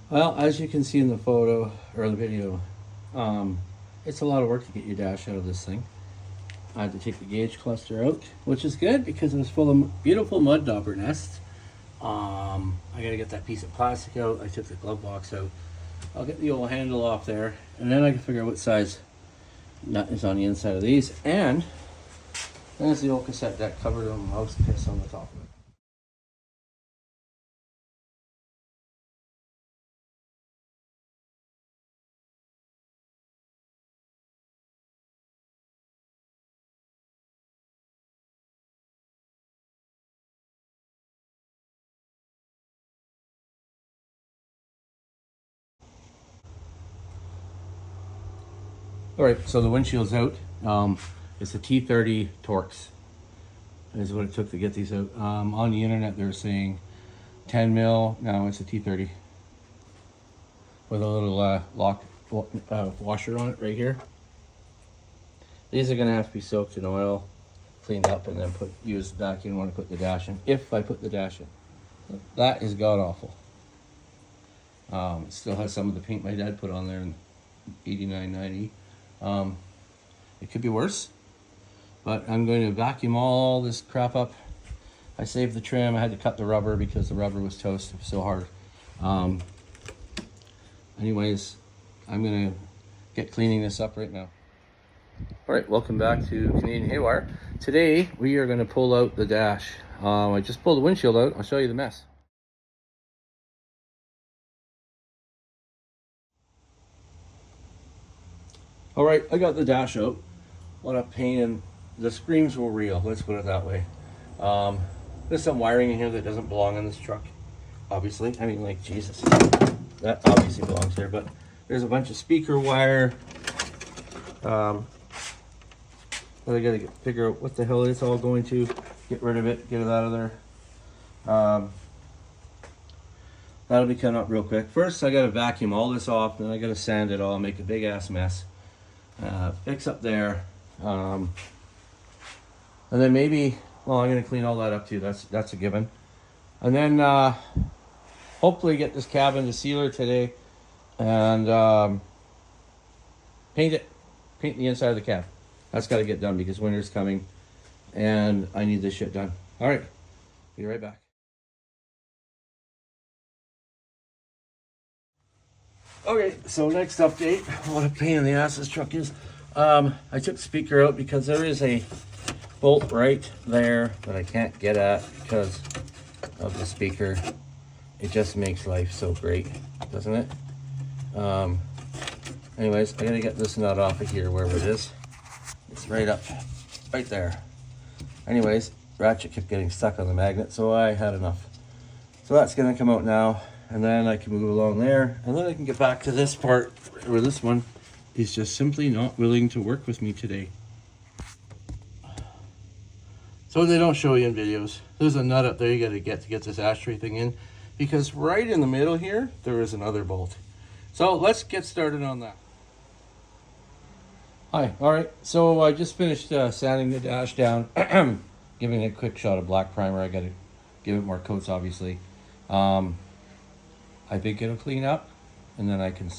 Well, as you can see in the photo or the video, it's a lot of work to get your dash out of this thing. I had to take the gauge cluster out, which is good because it was full of beautiful mud dauber nests. I gotta get that piece of plastic out. I took the glove box out. I'll get the old handle off there, and then I can figure out what size nut is on the inside of these. And there's the old cassette deck covered in mouse piss on the top of it. All right, so the windshield's out. It's a T30 Torx is what it took to get these out. On the internet, they're saying 10 mil. No, it's a T30 with a little washer on it right here. These are gonna have to be soaked in oil, cleaned up, and then used back in when I put the dash in. If I put the dash in, that is god awful. It still has some of the paint my dad put on there in 89, 90. It could be worse, but I'm going to vacuum all this crap up. I saved the trim. I had to cut the rubber because the rubber was toast. It was so hard. Anyways, I'm gonna get cleaning this up right now. All right, welcome back to Canadian Haywire. Today we are going to pull out the dash. I just pulled the windshield out. I'll show you the mess. All right, I got the dash out. What a pain, the screams were real, let's put it that way. There's some wiring in here that doesn't belong in this truck, obviously. I mean, like, Jesus, that obviously belongs here, but there's a bunch of speaker wire. But I gotta figure out what the hell it's all going to, get rid of it, get it out of there. That'll be coming up real quick. First, I gotta vacuum all this off, then I gotta sand it all, make a big ass mess. Fix up there, and then maybe, well, I'm gonna clean all that up too. That's a given. And then hopefully get this cabin to sealer today, and paint the inside of the cab. That's got to get done because winter's coming, and I need this shit done. All right, be right back. Okay, so next update. What a pain in the ass this truck is. I took the speaker out because there is a bolt right there that I can't get at because of the speaker. It just makes life so great, doesn't it? Anyways, I gotta get this nut off of here, wherever it is. It's right there. Anyways, ratchet kept getting stuck on the magnet, so I had enough. So that's gonna come out now. And then I can move along there, and then I can get back to this part where this one is just simply not willing to work with me today. So they don't show you in videos. There's a nut up there you gotta get to get this ashtray thing in, because right in the middle here, there is another bolt. So let's get started on that. Hi, all right, so I just finished sanding the dash down, giving it a quick shot of black primer. I gotta give it more coats, obviously. I think it'll clean up, and then I can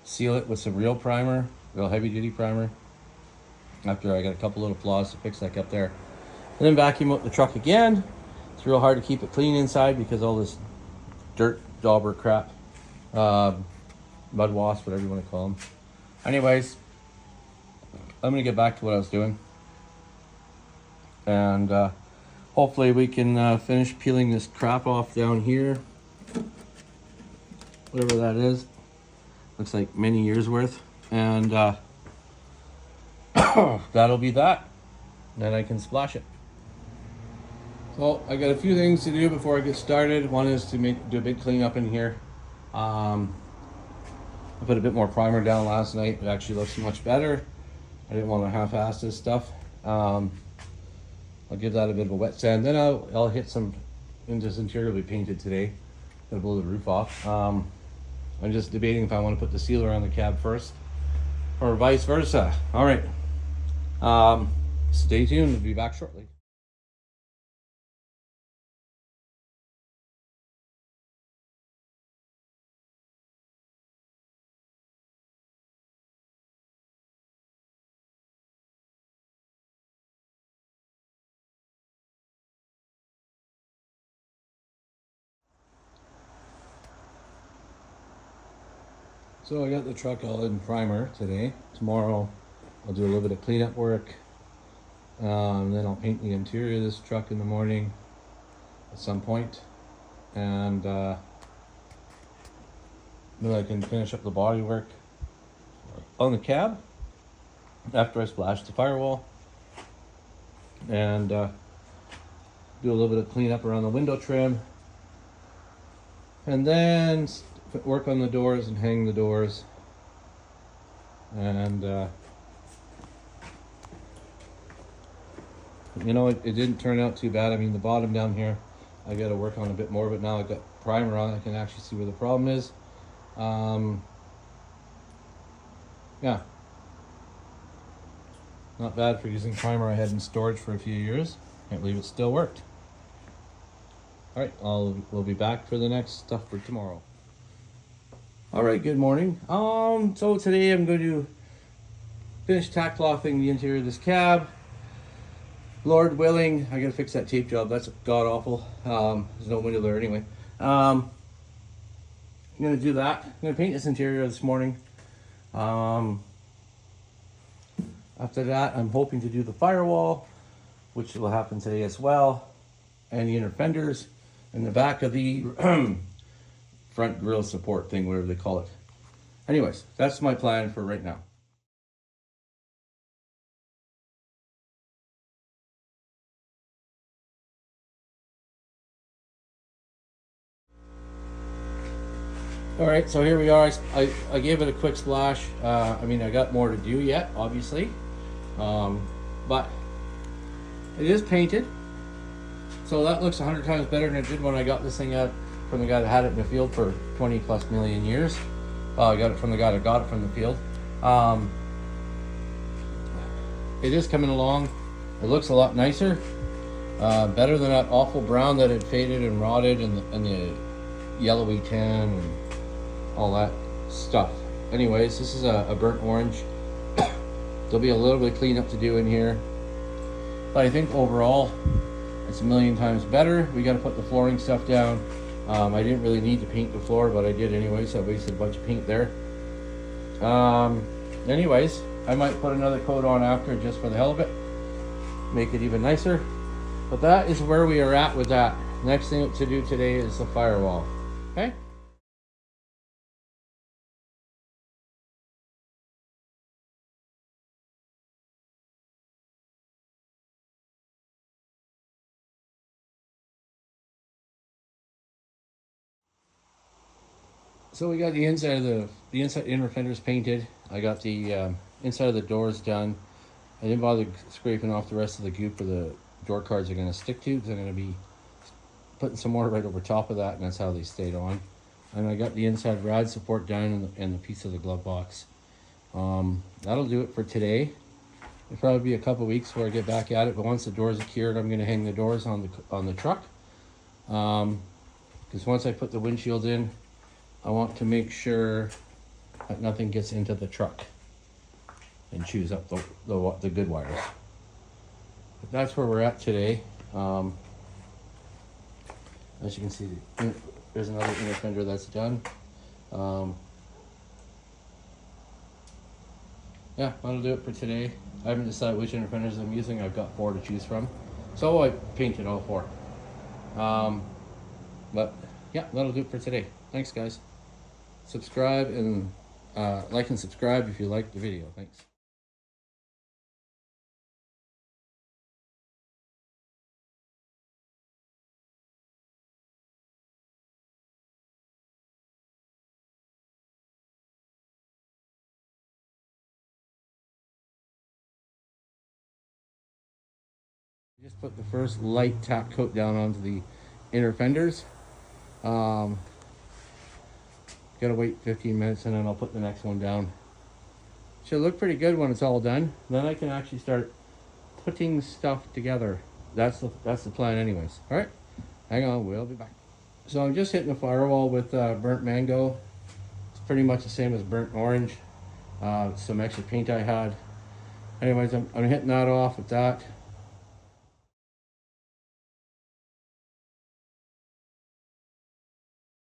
seal it with some real primer, real heavy duty primer. After I got a couple little flaws to fix like up there. And then vacuum out the truck again. It's real hard to keep it clean inside because all this dirt, dauber crap, mud wasp, whatever you want to call them. Anyways, I'm gonna get back to what I was doing. And hopefully we can finish peeling this crap off down here. Whatever that is, looks like many years worth, and that'll be that. Then I can splash it. So I got a few things to do before I get started. One is to do a big cleanup in here. I put a bit more primer down last night. It actually looks much better. I didn't want to half-ass this stuff. I'll give that a bit of a wet sand. Then I'll hit some, and this interior will be painted today. Gonna blow the roof off. I'm just debating if I want to put the sealer on the cab first or vice versa. All right. Stay tuned. We'll be back shortly. So I got the truck all in primer today. Tomorrow I'll do a little bit of cleanup work. Then I'll paint the interior of this truck in the morning at some point. And then I can finish up the body work on the cab after I splash the firewall. And do a little bit of cleanup around the window trim. And then work on the doors and hang the doors. And you know, it didn't turn out too bad. I mean, the bottom down here I got to work on a bit more, but now I've got primer on, I can actually see where the problem is. Yeah, not bad for using primer I had in storage for a few years. Can't believe it still worked. All right, we'll be back for the next stuff for tomorrow. All right, good morning. So today I'm going to finish tack clothing the interior of this cab. Lord willing, I gotta fix that tape job. That's god awful. There's no window there anyway. I'm gonna do that. I'm gonna paint this interior this morning. After that, I'm hoping to do the firewall, which will happen today as well, and the inner fenders and the back of the front grille support thing, whatever they call it. Anyways, that's my plan for right now. All right, so here we are. I gave it a quick splash. I mean, I got more to do yet, obviously, but it is painted, so that looks 100 times better than it did when I got this thing out from the guy that had it in the field for 20 plus million years. I got it from the guy that got it from the field. It is coming along. It looks a lot nicer, better than that awful brown that had faded and rotted, and the yellowy tan and all that stuff. Anyways, this is a burnt orange. There'll be a little bit of cleanup to do in here, but I think overall it's a million times better. We got to put the flooring stuff down. I didn't really need to paint the floor, but I did anyway, so I wasted a bunch of paint there. Anyways, I might put another coat on after just for the hell of it, make it even nicer. But that is where we are at with that. Next thing to do today is the firewall. Okay? So we got the inside of the inside inner fenders painted. I got the inside of the doors done. I didn't bother scraping off the rest of the goop where the door cards are going to stick to, because I'm going to be putting some more right over top of that, and that's how they stayed on. And I got the inside rad support down and the piece of the glove box. That'll do it for today. It'll probably be a couple weeks before I get back at it, but once the doors are cured, I'm going to hang the doors on the truck. Because once I put the windshield in, I want to make sure that nothing gets into the truck and chews up the good wires. But that's where we're at today. As you can see, there's another inner fender that's done. Yeah, that'll do it for today. I haven't decided which inner fenders I'm using. I've got 4 to choose from, so I painted all 4. But yeah, that'll do it for today. Thanks, guys. Subscribe and like and subscribe if you liked the video. Thanks. Just put the first light top coat down onto the inner fenders. Gotta wait 15 minutes and then I'll put the next one down. Should look pretty good when it's all done. Then I can actually start putting stuff together. That's the plan anyways. All right, hang on, we'll be back. So I'm just hitting the firewall with burnt mango. It's pretty much the same as burnt orange. Some extra paint I had. Anyways, I'm hitting that off with that.